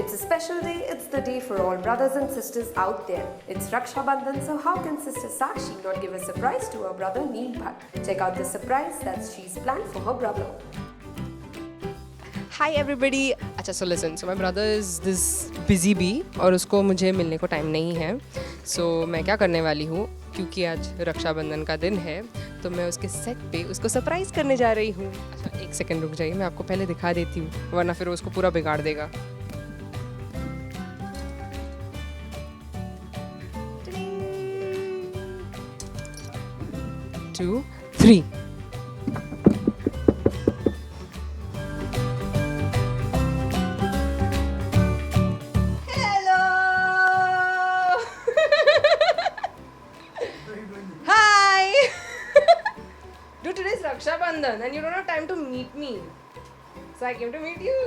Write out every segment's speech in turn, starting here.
It's a special day, it's the day for all brothers and sisters out there. It's Raksha Bandhan, so how can Sister Sakshi not give a surprise to her brother Neil Bhatt? Check out the surprise that she's planned for her brother. Hi everybody. अच्छा so listen, so my brother is this busy bee और उसको मुझे मिलने को time नहीं है. So मैं क्या करने वाली हूँ, क्योंकि आज रक्षाबंधन का दिन है तो मैं उसके सेट पे उसको सरप्राइज़ करने जा रही हूँ. अच्छा एक सेकंड रुक जाइए, मैं आपको पहले दिखा देती हूँ वरना फिर वो उसको पूरा बिगाड़ देगा. 2, 3. Hello. Hi. Dude, today's Raksha Bandhan and you don't have time to meet me. So I came to meet you.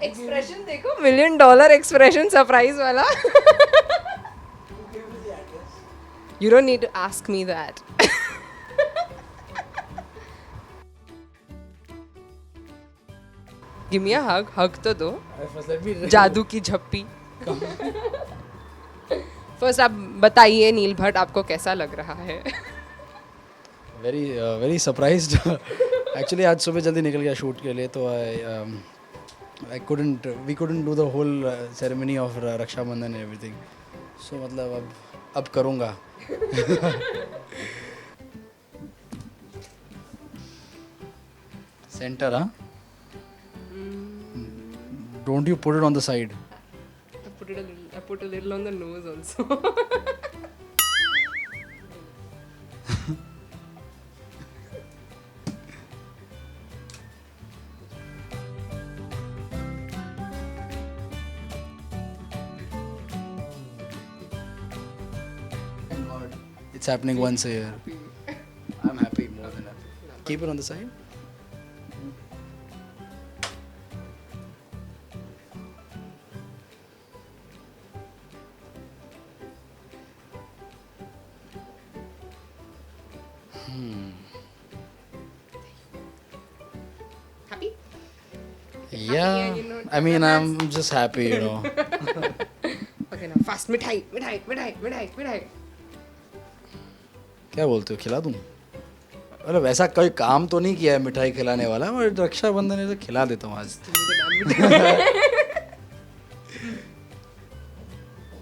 Expression देखो, $1 million expression surprise वाला. You don't need to ask me that. Give me a hug. Hug तो दो. जादू की झप्पी. First आप बताइए नील भट्ट आपको कैसा लग रहा है? Very surprised. Actually आज सुबह जल्दी निकल गया शूट के लिए तो we couldn't do the whole ceremony of Raksha Bandhan and everything. So मतलब अब करूँगा. Center, huh? Don't you put it on the side? I put a little on the nose also. Thank God. It's happening once a year. I'm happy, more than happy. Keep it on the side. Happy? Yeah, I mean, I'm just happy, you know. Okay now fast. मिठाई. क्या बोलते हो, खिला दूँ? मतलब वैसा कोई काम तो नहीं किया है मिठाई खिलाने वाला, मैं रक्षाबंधन है तो खिला देता हूँ आज.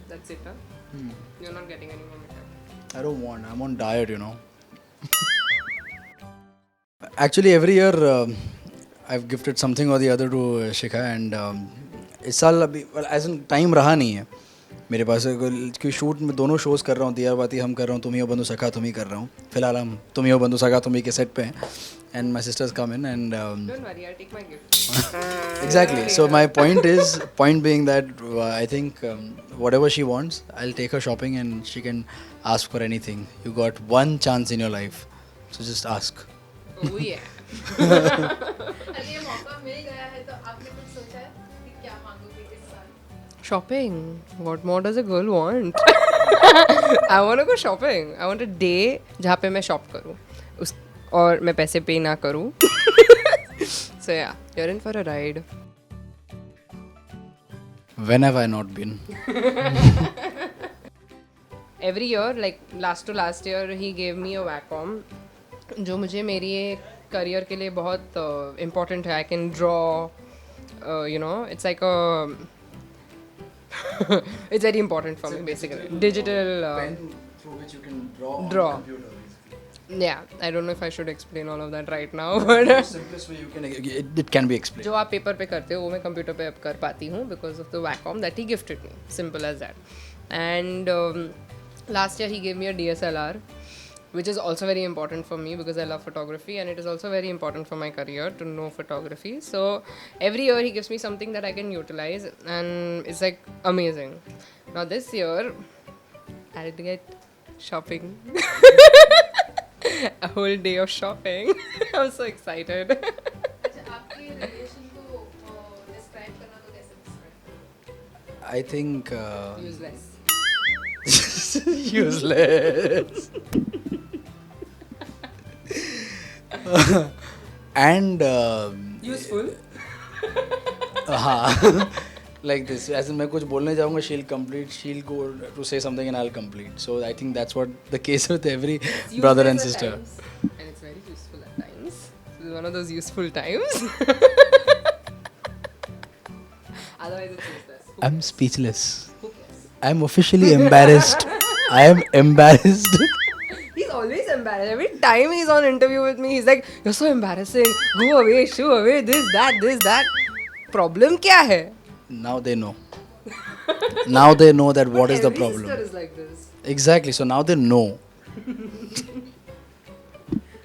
That's it, huh? You're not getting any more मिठाई. I don't want. I'm on diet, you know. Actually, every year I've gifted something or the other to Shikha, and इस साल अभी as in time रहा नहीं है मेरे पास, क्योंकि shoot में दोनों शोज़ कर रहा हूँ. दिया बाती हम कर रहा हूँ, तुम ही हो बंधु सखा तुम ही कर रहा हूँ. फिलहाल हम तुम ही हो बंधु सखा तुम ही के सेट पे हैं. And my sisters come in and Don't worry, I'll take my gift. exactly. So my point being that I think whatever she wants, I'll take her shopping and she can ask for anything. You got one chance in your life, so just ask. Oh yeah. अरे ये मौका मिल गया है तो आपने कुछ सोचा है कि क्या मांगोगे इस साल? Shopping. What more does a girl want? I want to go shopping. I want a day जहाँ पे मैं शॉप करूँ उस और मैं पैसे पे ना करूँ. So yeah, you're in for a ride. When have I not been? Every year, like last to last year, he gave me a Wacom, जो मुझे मेरी करियर के लिए बहुत important है. I can draw, you know, it's like a it's very important for me basically. Digital through which you can draw. Draw. On the computer, basically. Yeah, I don't know if I should explain all of that right now, but Simplest way you can it can be explained. जो आप paper पे करते हो वो मैं computer पे अब कर पाती हूँ because of the Wacom that he gifted me. Simple as that. And last year he gave me a DSLR, which is also very important for me because I love photography, and it is also very important for my career to know photography. So every year he gives me something that I can utilize, and it's like amazing. Now this year I'll get shopping. A whole day of shopping. I'm so excited. अच्छा आपके relation को describe करना तो कैसे describe? I think Useless. useless. and Useful. हाँ like this. As in मैं कुछ बोलने जाऊँगा, she'll go to say something and I'll complete. So I think that's what the case with every brother and Useless at sister. times. And it's very useful at times. This is one of those useful times. Otherwise, it's useless. Who I'm cares? speechless. Who cares? I'm officially embarrassed. I am embarrassed. He's always embarrassed. Every time he's on interview with me, he's like, "You're so embarrassing. Go away, shoo away. This, that. Problem क्या है? Now they know. Now they know that what is the Every problem. sister is like this. Exactly. So now they know.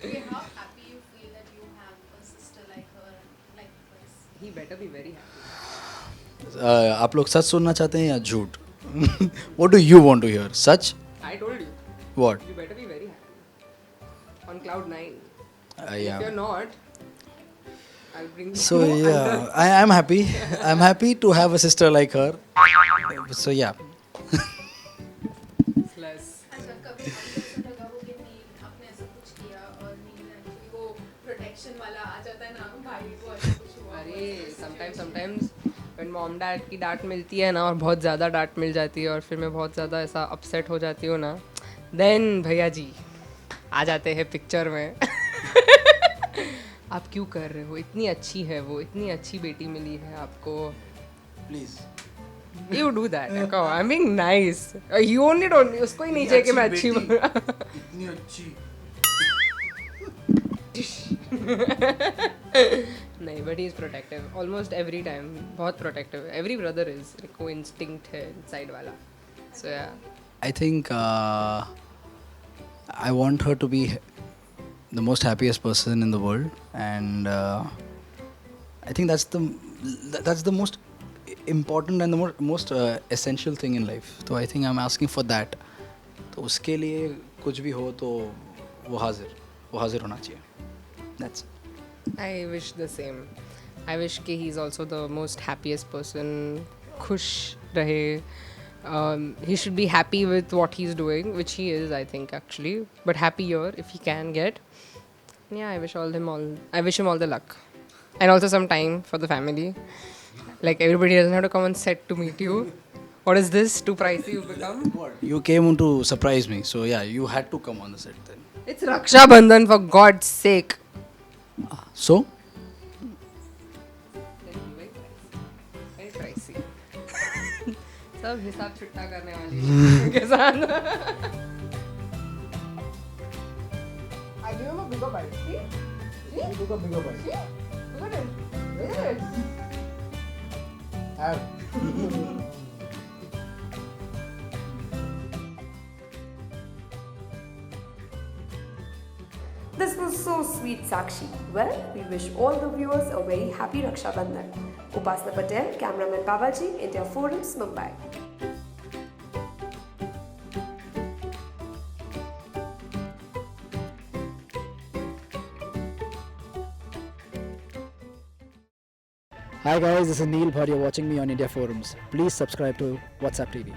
Okay, how happy you feel that you have a sister like her, like this? He better be very happy. आप लोग सच सुनना चाहते हैं या झूठ? What do you want to hear? Such? I told you. What? You better be very happy. On cloud 9. If Yeah. you're not, I'll bring you So yeah, I'm happy. I'm happy to have a sister like her. So yeah. Less. अच्छा कभी आपको ऐसा लगा हो कि नील आपने ऐसा कुछ किया और नील एक्चुअली वो प्रोटेक्शन वाला आ जाता है ना भाई को ऐसा कुछ हुआ अरे sometimes when mom dad की डांट मिलती है ना और बहुत ज़्यादा डांट मिल जाती है और फिर मैं बहुत ज़्यादा ऐसा अपसेट हो जाती हूँ ना, then भैया जी आ जाते हैं पिक्चर में. आप क्यों कर रहे हो? इतनी अच्छी है वो, इतनी अच्छी बेटी मिली है आपको. Please. You do that. Come on, I'm being nice. You only don't. उसको ही नहीं चाहिए कि मैं अच्छी इतनी अच्छी. नहीं, but he's protective. Almost every time. बहुत protective. Every brother is. Like वो instinct है inside वाला. So yeah. I think I want her to be the most happiest person in the world, and I think that's the most important and the most essential thing in life. So I think I'm asking for that. तो उसके लिए कुछ भी हो तो वो हाजिर होना चाहिए. That's it. I wish the same. I wish कि he's also the most happiest person. खुश रहे. He should be happy with what he's doing, which he is, I think, actually. But happier if he can get. Yeah, I wish him all the luck, and also some time for the family. Like everybody doesn't have to come on set to meet you. What is this? Too pricey you've become? You came to surprise me, so yeah, you had to come on the set then. It's Raksha Bandhan, for God's sake. So Very pricey. सब हिसाब छुट्टा करने वाली है के साथ. I give him a bigger bite. See? You took a bigger bite. See? Look at it. Look at it. This was so sweet, Sakshi. Well, we wish all the viewers a very happy Raksha Bandhan. Upasna Patel, cameraman Babaji, India Forums, Mumbai. Hi guys, this is Neil Bhatt. You're watching me on India Forums. Please subscribe to WhatsApp TV.